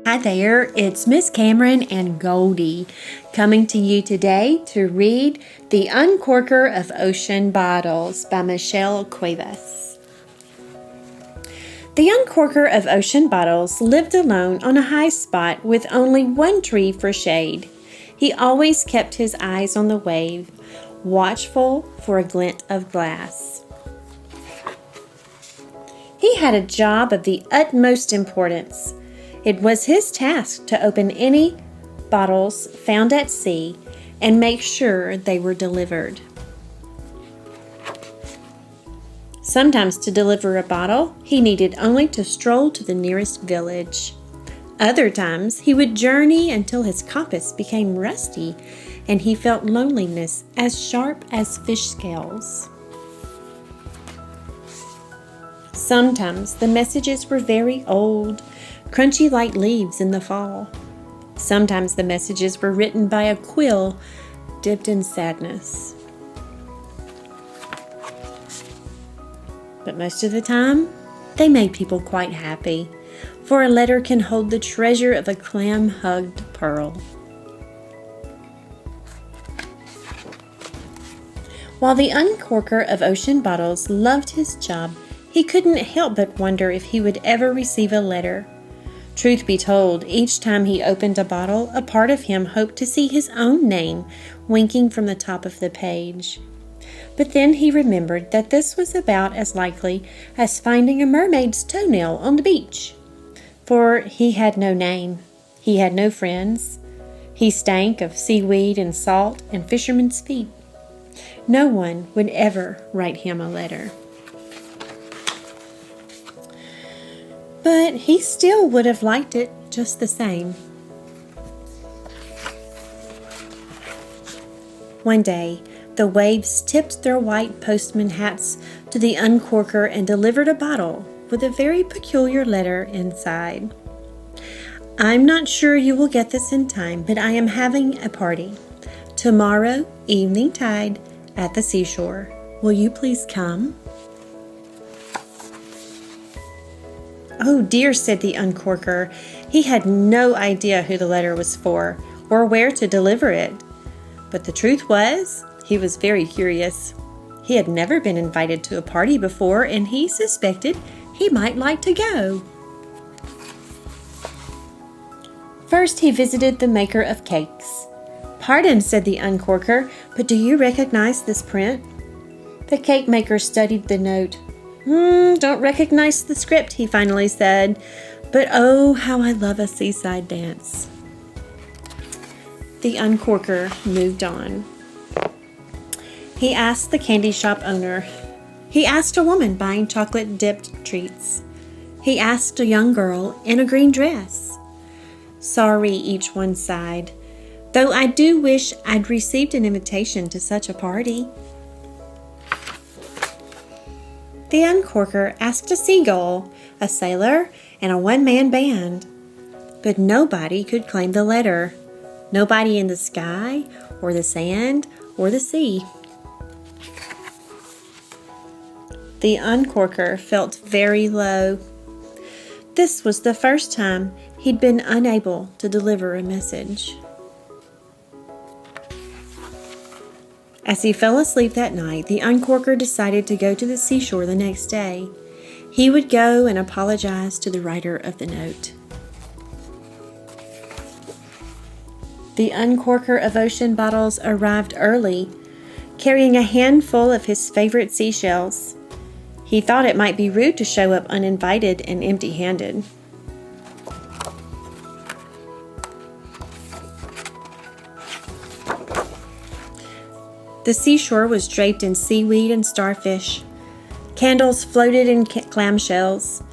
Hi there, it's Miss Cameron and Goldie coming to you today to read The Uncorker of Ocean Bottles by Michelle Cuevas. The Uncorker of Ocean Bottles lived alone on a high spot with only one tree for shade. He always kept his eyes on the wave, watchful for a glint of glass. He had a job of the utmost importance. It was his task to open any bottles found at sea and make sure they were delivered. Sometimes to deliver a bottle, he needed only to stroll to the nearest village. Other times, he would journey until his compass became rusty and he felt loneliness as sharp as fish scales. Sometimes the messages were very old, crunchy like leaves in the fall. Sometimes the messages were written by a quill dipped in sadness. But most of the time, they made people quite happy, for a letter can hold the treasure of a clam-hugged pearl. While the Uncorker of Ocean Bottles loved his job, he couldn't help but wonder if he would ever receive a letter. Truth be told, each time he opened a bottle, a part of him hoped to see his own name winking from the top of the page. But then he remembered that this was about as likely as finding a mermaid's toenail on the beach. For he had no name, he had no friends, he stank of seaweed and salt and fishermen's feet. No one would ever write him a letter. But he still would have liked it just the same. One day, the waves tipped their white postman hats to the Uncorker and delivered a bottle with a very peculiar letter inside. I'm not sure you will get this in time, but I am having a party. Tomorrow, evening tide, at the seashore. Will you please come? Oh dear, said the Uncorker. He had no idea who the letter was for or where to deliver it. But the truth was, he was very curious. He had never been invited to a party before, and he suspected he might like to go. First, he visited the maker of cakes. Pardon, said the Uncorker, but do you recognize this print? The cake maker studied the note. Don't recognize the script, he finally said. But oh, how I love a seaside dance. The Uncorker moved on. He asked the candy shop owner. He asked a woman buying chocolate-dipped treats. He asked a young girl in a green dress. Sorry, each one sighed, though I do wish I'd received an invitation to such a party. The Uncorker asked a seagull, a sailor, and a one-man band. But nobody could claim the letter. Nobody in the sky, or the sand, or the sea. The Uncorker felt very low. This was the first time he'd been unable to deliver a message. As he fell asleep that night, the Uncorker decided to go to the seashore the next day. He would go and apologize to the writer of the note. The Uncorker of Ocean Bottles arrived early, carrying a handful of his favorite seashells. He thought it might be rude to show up uninvited and empty-handed. The seashore was draped in seaweed and starfish. Candles floated in clamshells.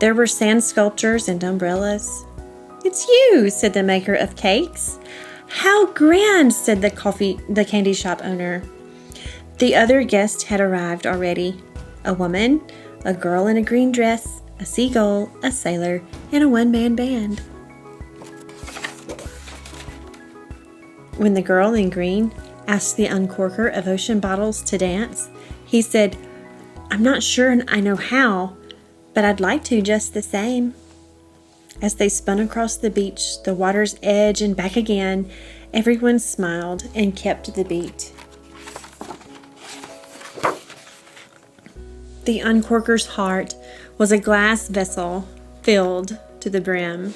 There were sand sculptures and umbrellas. "It's you," said the maker of cakes. "How grand," said the candy shop owner. The other guests had arrived already. A woman, a girl in a green dress, a seagull, a sailor, and a one-man band. When the girl in green asked the Uncorker of Ocean Bottles to dance, He said, "I'm not sure I know how, but I'd like to just the same." As they spun across the beach, the water's edge and back again, everyone smiled and kept the beat. The Uncorker's heart was a glass vessel filled to the brim.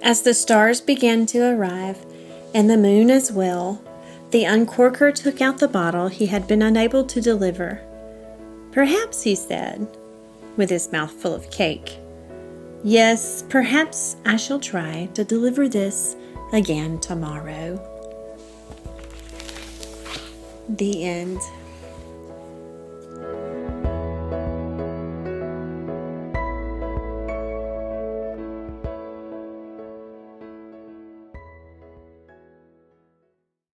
As the stars began to arrive, and the moon as well, the Uncorker took out the bottle he had been unable to deliver. "Perhaps," he said, with his mouth full of cake, "yes, perhaps I shall try to deliver this again tomorrow." The end.